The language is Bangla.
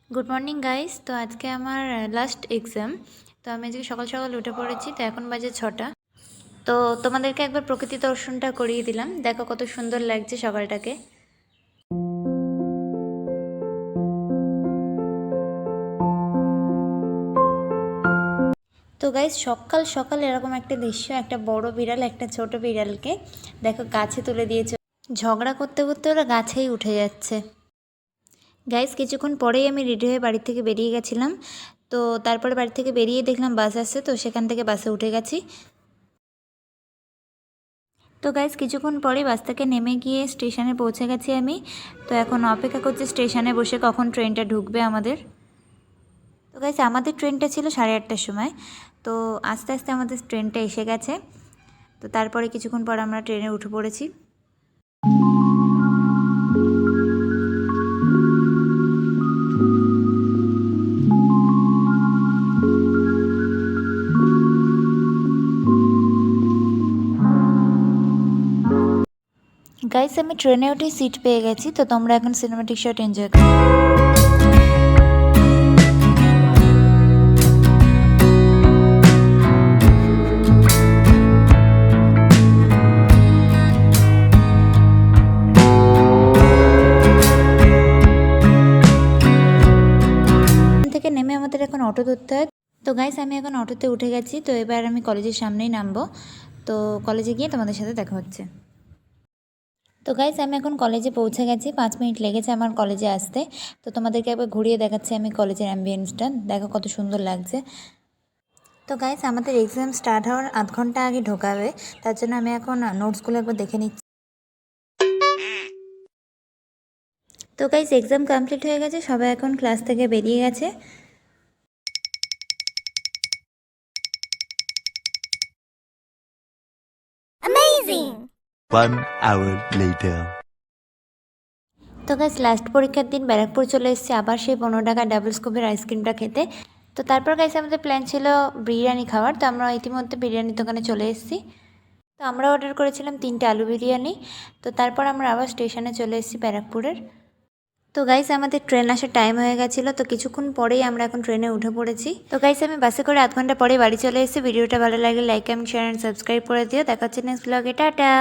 Good morning guys. তো আজকে আমার লাস্ট এক্সাম। তো আমি আজকে সকাল সকাল উঠে পড়েছি। তো এখন বাজে 6টা। তো তোমাদেরকে একবার প্রকৃতি দর্শনটা করিয়ে দিলাম। দেখো কত সুন্দর লাগছে সকালটাকে। তো গাইস সকাল সকাল এরকম একটা দৃশ্য, একটা বড় বিড়াল একটা ছোট বিড়ালকে দেখো গাছে তুলে দিয়েছে। ঝগড়া করতে করতে ওরা গাছেই উঠে যাচ্ছে। গাইস কিছুক্ষণ পরেই আমি রেডি হয়ে বাড়ি থেকে বেরিয়ে গেছিলাম। তো তারপরে বাড়ি থেকে বেরিয়ে দেখলাম বাস আসছে, তো সেখান থেকে বাসে উঠে গেছি। তো গাইস কিছুক্ষণ পরেই বাস থেকে নেমে গিয়ে স্টেশনে পৌঁছে গেছি আমি। তো এখন অপেক্ষা করছি স্টেশনে বসে কখন ট্রেনটা ঢুকবে আমাদের। তো গাইস আমাদের ট্রেনটা ছিল 8:30টার সময়। তো আস্তে আস্তে আমাদের ট্রেনটা এসে গেছে। তো তারপরে কিছুক্ষণ পর আমরা ট্রেনে উঠে পড়েছি। গাইস আমি ট্রেনে উঠে সিট পেয়ে গেছি। তো তোমরা এখন সিনেমাটিক শট এনজয় করো। থেকে নেমে আমাদের এখন অটো ধরতে হয়। তো গাইস আমি এখন অটোতে উঠে গেছি। তো এবার আমি কলেজের সামনেই নামবো। তো কলেজে গিয়ে তোমাদের সাথে দেখা হচ্ছে। তো গাইস আমি এখন কলেজে পৌঁছে গেছি। 5 মিনিট লেগেছে আমার কলেজে আসতে। তো তোমাদেরকে একবার ঘুরিয়ে দেখাচ্ছি আমি কলেজের অ্যাম্বিয়েন্সটা। দেখো কত সুন্দর লাগছে। তো গাইস আমাদের এক্সাম স্টার্ট হওয়ার আধ ঘন্টা আগে ঢোকাবে। তার জন্য আমি এখন নোটসগুলো একবার দেখে নিচ্ছি। তো গাইস এক্সাম কমপ্লিট হয়ে গেছে, সবাই এখন ক্লাস থেকে বেরিয়ে গেছে। One hour later. তো গাইস লাস্ট পরীক্ষার দিন ব্যারাকপুর চলে এসেছি আবার সেই 15 টাকা ডাবল স্কুপের আইসক্রিমটা খেতে। তো তারপর গাইস আমাদের প্ল্যান ছিল বিরিয়ানি খাওয়ার। তো আমরা ইতিমধ্যে বিরিয়ানির দোকানে চলে এসেছি। তো আমরা অর্ডার করেছিলাম 3টে আলু বিরিয়ানি। তো তারপর আমরা আবার স্টেশনে চলে এসেছি ব্যারাকপুরের। তো গাইস আমাদের ট্রেন আসার টাইম হয়ে গেছিলো। তো কিছুক্ষণ পরেই আমরা এখন ট্রেনে উঠে পড়েছি। তো গাইস আমি বাসে করে আধ ঘন্টা পরে বাড়ি চলে এসেছি। ভিডিওটা ভালো লাগলে like comment share and subscribe করে দিও। দেখা হচ্ছে নেক্সট ব্লগে। টাটা।